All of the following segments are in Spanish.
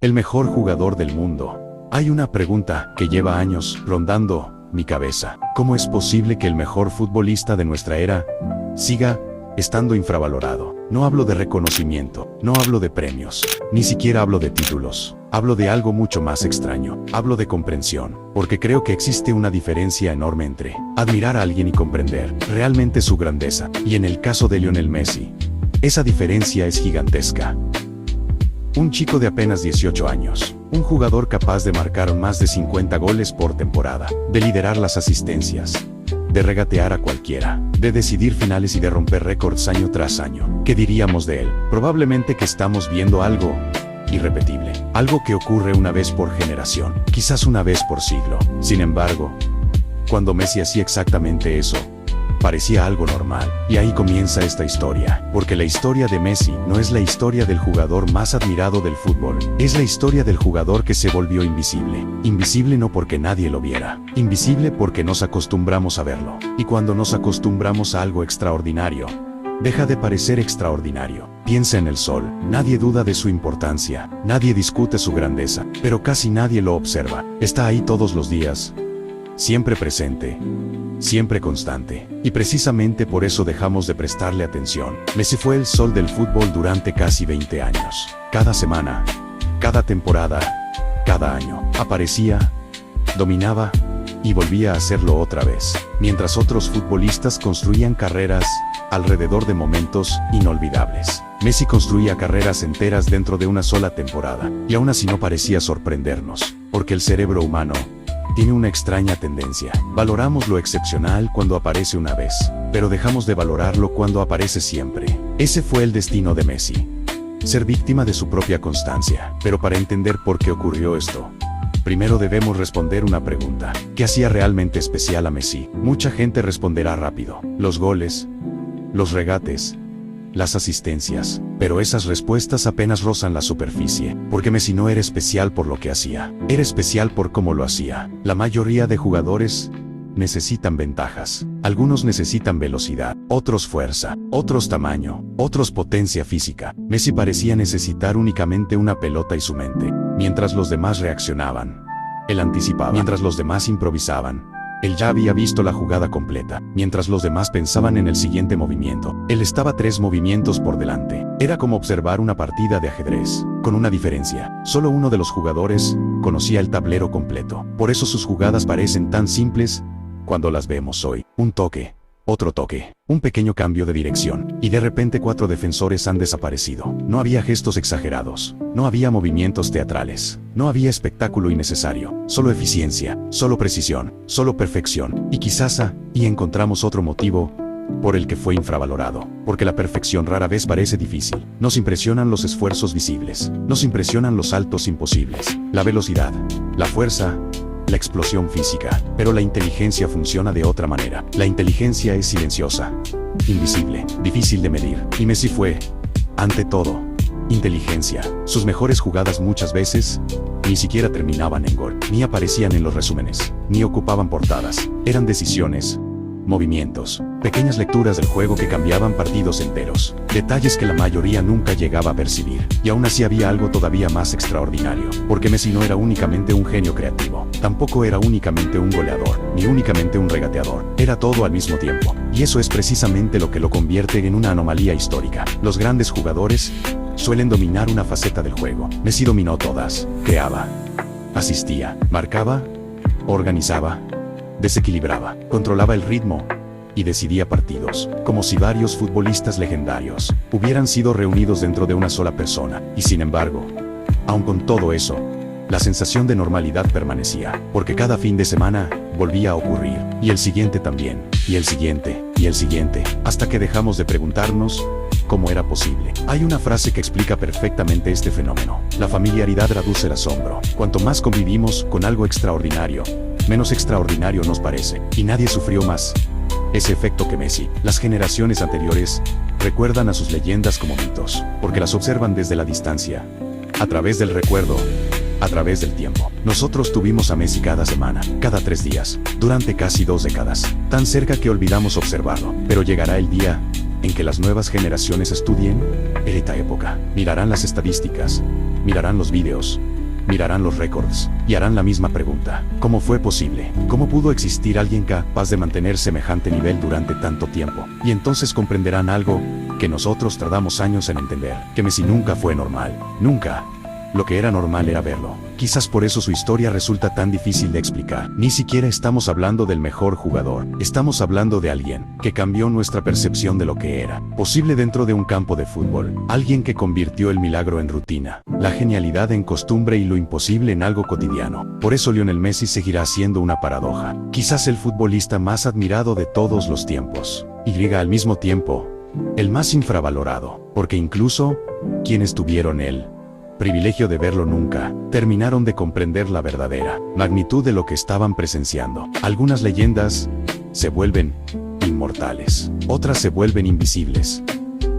El mejor jugador del mundo. Hay una pregunta que lleva años rondando mi cabeza. ¿Cómo es posible que el mejor futbolista de nuestra era siga estando infravalorado? No hablo de reconocimiento, no hablo de premios, ni siquiera hablo de títulos. Hablo de algo mucho más extraño. Hablo de comprensión, porque creo que existe una diferencia enorme entre admirar a alguien y comprender realmente su grandeza. Y en el caso de Lionel Messi, esa diferencia es gigantesca. Un chico de apenas 18 años, un jugador capaz de marcar más de 50 goles por temporada, de liderar las asistencias, de regatear a cualquiera, de decidir finales y de romper récords año tras año. ¿Qué diríamos de él? Probablemente que estamos viendo algo irrepetible, algo que ocurre una vez por generación, quizás una vez por siglo. Sin embargo, cuando Messi hacía exactamente eso, parecía algo normal. Y ahí comienza esta historia, porque la historia de Messi no es la historia del jugador más admirado del fútbol, es la historia del jugador que se volvió invisible. Invisible no porque nadie lo viera, invisible porque nos acostumbramos a verlo. Y cuando nos acostumbramos a algo extraordinario, deja de parecer extraordinario. Piensa en el sol. Nadie duda de su importancia, nadie discute su grandeza, pero casi nadie lo observa. Está ahí todos los días, siempre presente, siempre constante. Y precisamente por eso dejamos de prestarle atención. Messi fue el sol del fútbol durante casi 20 años. Cada semana, cada temporada, cada año, aparecía, dominaba y volvía a hacerlo otra vez. Mientras otros futbolistas construían carreras alrededor de momentos inolvidables, Messi construía carreras enteras dentro de una sola temporada. Y aún así no parecía sorprendernos, porque el cerebro humano tiene una extraña tendencia. Valoramos lo excepcional cuando aparece una vez, pero dejamos de valorarlo cuando aparece siempre. Ese fue el destino de Messi, ser víctima de su propia constancia. Pero para entender por qué ocurrió esto, primero debemos responder una pregunta. ¿Qué hacía realmente especial a Messi? Mucha gente responderá rápido: los goles, los regates, las asistencias. Pero esas respuestas apenas rozan la superficie, porque Messi no era especial por lo que hacía, era especial por cómo lo hacía. La mayoría de jugadores necesitan ventajas. Algunos necesitan velocidad, otros fuerza, otros tamaño, otros potencia física. Messi parecía necesitar únicamente una pelota y su mente. Mientras los demás reaccionaban, él anticipaba. Mientras los demás improvisaban, él ya había visto la jugada completa. Mientras los demás pensaban en el siguiente movimiento, él estaba 3 movimientos por delante. Era como observar una partida de ajedrez, con una diferencia: solo uno de los jugadores conocía el tablero completo. Por eso sus jugadas parecen tan simples cuando las vemos hoy. Un toque, otro toque, un pequeño cambio de dirección, y de repente 4 defensores han desaparecido. No había gestos exagerados, no había movimientos teatrales, no había espectáculo innecesario, solo eficiencia, solo precisión, solo perfección. Y quizás encontramos otro motivo por el que fue infravalorado, porque la perfección rara vez parece difícil. Nos impresionan los esfuerzos visibles, nos impresionan los saltos imposibles, la velocidad, la fuerza, la explosión física. Pero la inteligencia funciona de otra manera. La inteligencia es silenciosa, invisible, difícil de medir. Y Messi fue, ante todo, inteligencia. Sus mejores jugadas muchas veces ni siquiera terminaban en gol, ni aparecían en los resúmenes, ni ocupaban portadas. Eran decisiones, movimientos, pequeñas lecturas del juego que cambiaban partidos enteros, detalles que la mayoría nunca llegaba a percibir. Y aún así había algo todavía más extraordinario, porque Messi no era únicamente un genio creativo, tampoco era únicamente un goleador, ni únicamente un regateador, era todo al mismo tiempo. Y eso es precisamente lo que lo convierte en una anomalía histórica. Los grandes jugadores suelen dominar una faceta del juego. Messi dominó todas: creaba, asistía, marcaba, organizaba, desequilibraba, controlaba el ritmo y decidía partidos, como si varios futbolistas legendarios hubieran sido reunidos dentro de una sola persona. Y sin embargo, aun con todo eso, la sensación de normalidad permanecía, porque cada fin de semana volvía a ocurrir, y el siguiente también, y el siguiente, y el siguiente, hasta que dejamos de preguntarnos cómo era posible. Hay una frase que explica perfectamente este fenómeno: la familiaridad reduce el asombro. Cuanto más convivimos con algo extraordinario, menos extraordinario nos parece. Y nadie sufrió más ese efecto que Messi. Las generaciones anteriores recuerdan a sus leyendas como mitos, porque las observan desde la distancia, a través del recuerdo, a través del tiempo. Nosotros tuvimos a Messi cada semana, cada 3 días, durante casi 2 décadas, tan cerca que olvidamos observarlo. Pero llegará el día en que las nuevas generaciones estudien esta época, mirarán las estadísticas, mirarán los vídeos, mirarán los récords, y harán la misma pregunta. ¿Cómo fue posible? ¿Cómo pudo existir alguien capaz de mantener semejante nivel durante tanto tiempo? Y entonces comprenderán algo que nosotros tardamos años en entender, que Messi nunca fue normal, nunca. Lo que era normal era verlo. Quizás por eso su historia resulta tan difícil de explicar. Ni siquiera estamos hablando del mejor jugador. Estamos hablando de alguien que cambió nuestra percepción de lo que era posible dentro de un campo de fútbol. Alguien que convirtió el milagro en rutina, la genialidad en costumbre y lo imposible en algo cotidiano. Por eso Lionel Messi seguirá siendo una paradoja. Quizás el futbolista más admirado de todos los tiempos. Y al mismo tiempo, el más infravalorado. Porque incluso, quienes tuvieron él privilegio de verlo nunca, terminaron de comprender la verdadera magnitud de lo que estaban presenciando. Algunas leyendas se vuelven inmortales, otras se vuelven invisibles.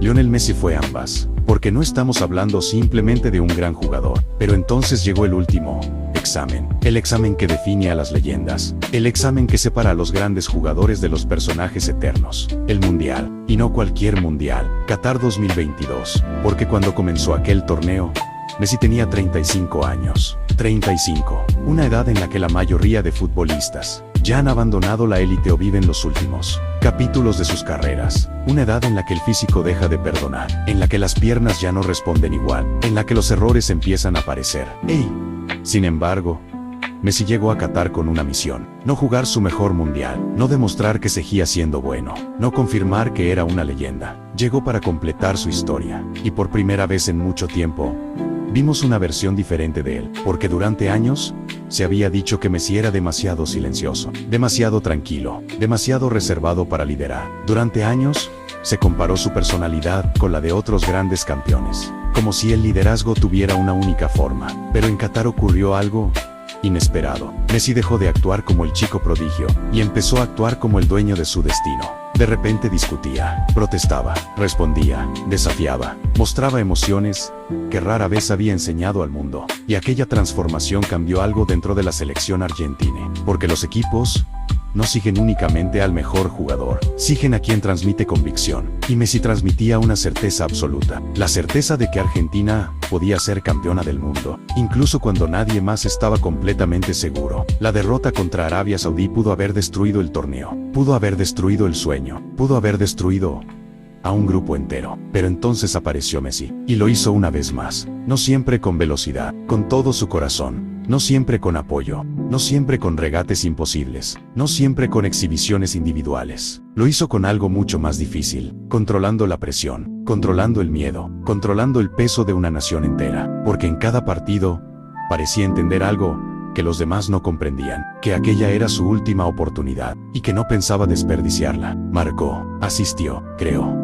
Lionel Messi fue ambas, porque no estamos hablando simplemente de un gran jugador. Pero entonces llegó el último examen, el examen que define a las leyendas, el examen que separa a los grandes jugadores de los personajes eternos, el Mundial, y no cualquier Mundial, Qatar 2022, porque cuando comenzó aquel torneo, Messi tenía 35 años. 35. Una edad en la que la mayoría de futbolistas ya han abandonado la élite o viven los últimos capítulos de sus carreras. Una edad en la que el físico deja de perdonar, en la que las piernas ya no responden igual, en la que los errores empiezan a aparecer. Sin embargo, Messi llegó a Qatar con una misión: no jugar su mejor mundial, no demostrar que seguía siendo bueno, no confirmar que era una leyenda. Llegó para completar su historia, y por primera vez en mucho tiempo, vimos una versión diferente de él, porque durante años, se había dicho que Messi era demasiado silencioso, demasiado tranquilo, demasiado reservado para liderar. Durante años, se comparó su personalidad con la de otros grandes campeones, como si el liderazgo tuviera una única forma. Pero en Qatar ocurrió algo inesperado. Messi dejó de actuar como el chico prodigio, y empezó a actuar como el dueño de su destino. De repente discutía, protestaba, respondía, desafiaba, mostraba emociones que rara vez había enseñado al mundo. Y aquella transformación cambió algo dentro de la selección argentina, porque los equipos no siguen únicamente al mejor jugador, siguen a quien transmite convicción. Y Messi transmitía una certeza absoluta, la certeza de que Argentina podía ser campeona del mundo, incluso cuando nadie más estaba completamente seguro. La derrota contra Arabia Saudí pudo haber destruido el torneo, pudo haber destruido el sueño, pudo haber destruido a un grupo entero. Pero entonces apareció Messi, y lo hizo una vez más, no siempre con velocidad, con todo su corazón. No siempre con apoyo, no siempre con regates imposibles, no siempre con exhibiciones individuales. Lo hizo con algo mucho más difícil, controlando la presión, controlando el miedo, controlando el peso de una nación entera. Porque en cada partido, parecía entender algo que los demás no comprendían, que aquella era su última oportunidad, y que no pensaba desperdiciarla. Marcó, asistió, creó,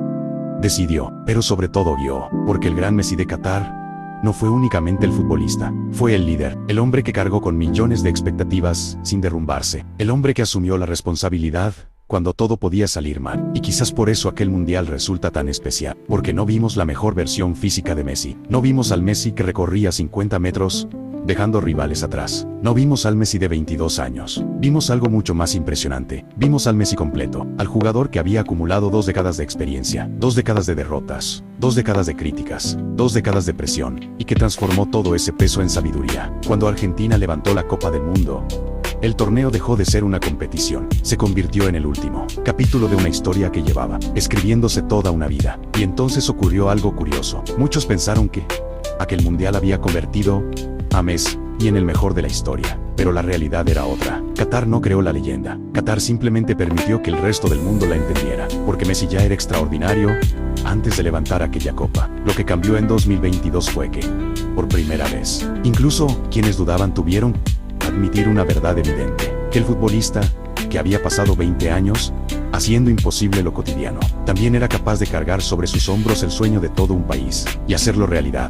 decidió, pero sobre todo guió, porque el gran Messi de Qatar no fue únicamente el futbolista, fue el líder, el hombre que cargó con millones de expectativas sin derrumbarse, el hombre que asumió la responsabilidad cuando todo podía salir mal. Y quizás por eso aquel mundial resulta tan especial, porque no vimos la mejor versión física de Messi, no vimos al Messi que recorría 50 metros, dejando rivales atrás. No vimos al Messi de 22 años. Vimos algo mucho más impresionante. Vimos al Messi completo, al jugador que había acumulado 2 décadas de experiencia, 2 décadas de derrotas, 2 décadas de críticas, 2 décadas de presión, y que transformó todo ese peso en sabiduría. Cuando Argentina levantó la Copa del Mundo, el torneo dejó de ser una competición, se convirtió en el último capítulo de una historia que llevaba escribiéndose toda una vida. Y entonces ocurrió algo curioso. Muchos pensaron que aquel mundial había convertido a Messi en el mejor de la historia, pero la realidad era otra. Qatar no creó la leyenda, Qatar simplemente permitió que el resto del mundo la entendiera, porque Messi ya era extraordinario antes de levantar aquella copa. Lo que cambió en 2022 fue que, por primera vez, incluso quienes dudaban tuvieron que admitir una verdad evidente, que el futbolista, que había pasado 20 años haciendo imposible lo cotidiano, también era capaz de cargar sobre sus hombros el sueño de todo un país, y hacerlo realidad.